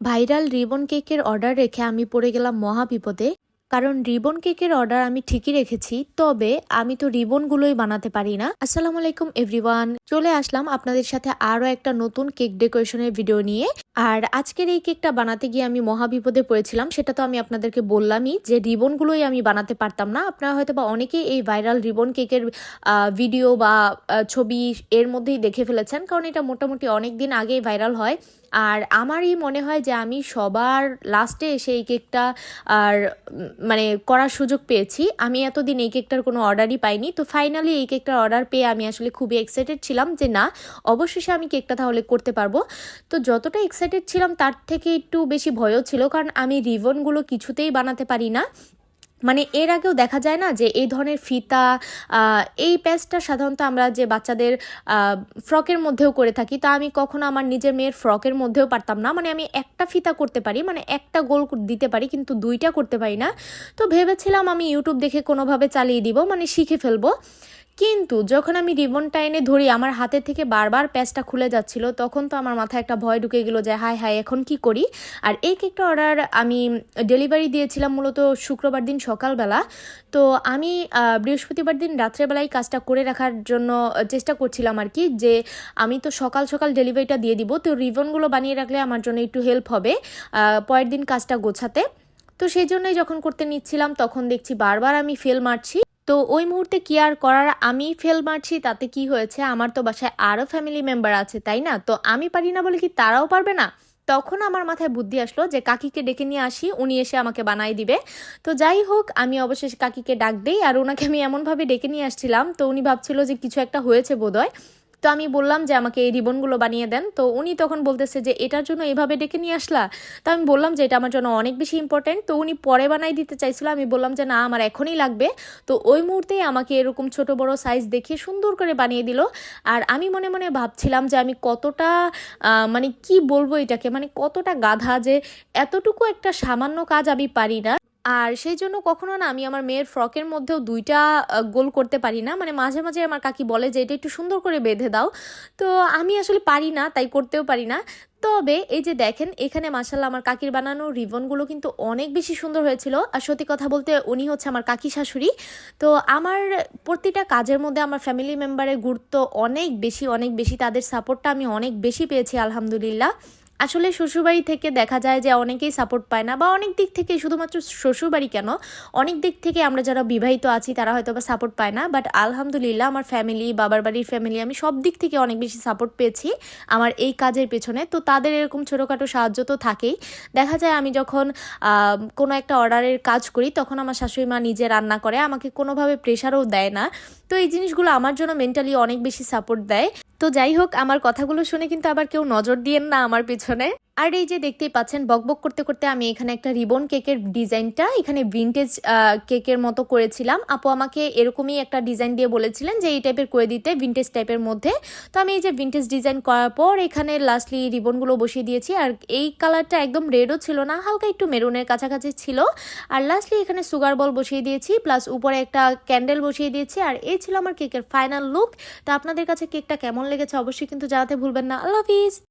Viral ribbon কেকের order রেখে আমি পড়ে গেলাম মহা বিপদে। কারণ রিবন কেকের অর্ডার আমি ঠিকই রেখেছি, তবে আমি তো রিবনগুলোই বানাতে পারি না। আসসালামু আলাইকুম এভরিওয়ান, চলে আসলাম আপনাদের সাথে আরও একটা নতুন কেক ডেকোরেশনের ভিডিও নিয়ে। আর আজকের এই কেকটা বানাতে গিয়ে আমি মহা বিপদে পড়েছিলাম। সেটা তো আমি আপনাদেরকে বললামই যে রিবনগুলোই আমি বানাতে পারতাম না। আপনারা হয়তো বা অনেকেই এই ভাইরাল রিবন কেকের ভিডিও বা ছবি এর মধ্যেই দেখে ফেলেছেন, কারণ এটা মোটামুটি অনেক দিন আগেই ভাইরাল হয়। আর আমারই মনে হয় যে আমি সবার লাস্টে এসে এই কেকটা আর মানে করার সুযোগ পেয়েছি। আমি এতদিন এই কেকটার কোনো অর্ডারই পাইনি, তো ফাইনালি এই কেকটার অর্ডার পেয়ে আমি আসলে খুবই এক্সাইটেড ছিলাম যে না, অবশেষে আমি কেকটা তাহলে করতে পারবো। তো যতটা এক্সাইটেড ছিলাম তার থেকে একটু বেশি ভয়ও ছিল, কারণ আমি রিবনগুলো কিছুতেই বানাতে পারি না। মানে এর আগেও দেখা যায় না যে এই ধরনের ফিতা, এই প্যাচটা সাধারণত আমরা যে বাচ্চাদের ফ্রকের মধ্যেও করে থাকি, তা আমি কখনো আমার নিজের মেয়ের ফ্রকের মধ্যেও পারতাম না। মানে আমি একটা ফিতা করতে পারি, মানে একটা গোল দিতে পারি, কিন্তু দুইটা করতে পারি না। তো ভেবেছিলাম আমি ইউটিউব দেখে কোনোভাবে চালিয়ে দিব, মানে শিখে ফেলবো। কিন্তু যখন আমি রিবনটা এনে ধরি আমার হাতে থেকে বারবার প্যাচটা খুলে যাচ্ছিল, তখন তো আমার মাথায় একটা ভয় ঢুকে গেলো যে হায় হায় এখন কি করি। আর এই কেকটা অর্ডার আমি ডেলিভারি দিয়েছিলাম মূলত শুক্রবার দিন সকালবেলা। তো আমি বৃহস্পতিবার দিন রাত্রেবেলায় কাজটা করে রাখার জন্য চেষ্টা করছিলাম আর কি, যে আমি তো সকাল সকাল ডেলিভারিটা দিয়ে দিব, তো রিবনগুলো বানিয়ে রাখলে আমার জন্য একটু হেল্প হবে পরের দিন কাজটা গোছাতে। তো সেই জন্যই যখন করতে নিচ্ছিলাম তখন দেখছি বারবার আমি ফেল মারছি। তো ওই মুহূর্তে কি আর করার, আমি ফেল মারছি তাতে কি হয়েছে, আমার তো বাসায় আরও ফ্যামিলি মেম্বার আছে তাই না, তো আমি পারি না বলে কি তারাও পারবে না। তখন আমার মাথায় বুদ্ধি আসলো যে কাকিকে ডেকে নিয়ে আসি, উনি এসে আমাকে বানাই দিবে। তো যাই হোক, আমি অবশেষে কাকিকে ডাক দেই, আর ওনাকে আমি এমনভাবে ডেকে নিয়ে আসছিলাম, তো উনি ভাবছিল যে কিছু একটা হয়েছে বোধহয়। তো আমি বললাম যে আমাকে এই রিবনগুলো বানিয়ে দেন, তো উনি তখন বলতেছে যে এটার জন্য এইভাবে ডেকে নিয়ে আসলা। তো আমি বললাম যে এটা আমার জন্য অনেক বেশি ইম্পর্টেন্ট, তো উনি পরে বানাই দিতে চাইছিল, আমি বললাম যে না আমার এখনই লাগবে। তো ওই মুহূর্তেই আমাকে এরকম ছোট বড় সাইজ দেখিয়ে সুন্দর করে বানিয়ে দিল। আর আমি মনে মনে ভাবছিলাম যে আমি কতটা মানে কি বলবো এটাকে, মানে কতটা গাধা যে এতটুকু একটা সামান্য কাজ আমি পারি না। আর সেই জন্য কখনো না আমি আমার মেয়ের ফ্রকের মধ্যেও দুইটা গোল করতে পারি না। মানে মাঝে মাঝে আমার কাকি বলে যে এটা একটু সুন্দর করে বেঁধে দাও, তো আমি আসলে পারি না, তাই করতেও পারি না। তবে এই যে দেখেন এখানে মাশাআল্লাহ আমার কাকির বানানো রিবনগুলো কিন্তু অনেক বেশি সুন্দর হয়েছিল। আর সত্যি কথা বলতে উনি হচ্ছে আমার কাকি শাশুড়ি। তো আমার প্রতিটা কাজের মধ্যে আমার ফ্যামিলি মেম্বারের গুরুত্ব অনেক বেশি অনেক বেশি, তাদের সাপোর্টটা আমি অনেক বেশি পেয়েছি আলহামদুলিল্লাহ। আসলে শ্বশুরবাড়ি থেকে দেখা যায় যে অনেকেই সাপোর্ট পায় না, বা অনেক দিক থেকে, শুধুমাত্র শ্বশুরবাড়ি কেন, অনেক দিক থেকে আমরা যারা বিবাহিত আছি তারা হয়তো বা সাপোর্ট পায় না। বাট আলহামদুলিল্লাহ আমার ফ্যামিলি, বাবার বাড়ির ফ্যামিলি, আমি সব দিক থেকে অনেক বেশি সাপোর্ট পেয়েছি আমার এই কাজের পেছনে। তো তাদের এরকম ছোটোখাটো সাহায্য তো থাকেই। দেখা যায় আমি যখন কোনো একটা অর্ডারের কাজ করি তখন আমার শাশুড়ি মা নিজে রান্না করে, আমাকে কোনোভাবে প্রেশারও দেয় না। তো এই জিনিসগুলো আমার জন্য মেন্টালি অনেক বেশি সাপোর্ট দেয়। তো যাই হোক, আমার কথাগুলো শুনে কিন্তু আবার কেউ নজর দিয়েন না আমার পিছনে। আর এই যে দেখতেই পাচ্ছেন বকবক করতে করতে আমি এখানে একটা রিবন কেকের ডিজাইনটা এখানে ভিনটেজ কেকের মতো করেছিলাম। আপু আমাকে এরকমই একটা ডিজাইন দিয়ে বলেছিলেন যে এই টাইপের করে দিতে, ভিনটেজ টাইপের মধ্যে। তো আমি এই যে ভিনটেজ ডিজাইন করার পর এখানে লাস্টলি রিবনগুলো বসিয়ে দিয়েছি। আর এই কালারটা একদম রেডও ছিল না, হালকা একটু মেরুনের কাছাকাছি ছিল। আর লাস্টলি এখানে সুগার বল বসিয়ে দিয়েছি, প্লাস উপরে একটা ক্যান্ডেল বসিয়ে দিয়েছি। আর এই ছিল আমার কেকের ফাইনাল লুক। তো আপনাদের কাছে কেকটা কেমন লেগেছে অবশ্যই কিন্তু জানাতে ভুলবেন না। আল্লাহ হাফিজ।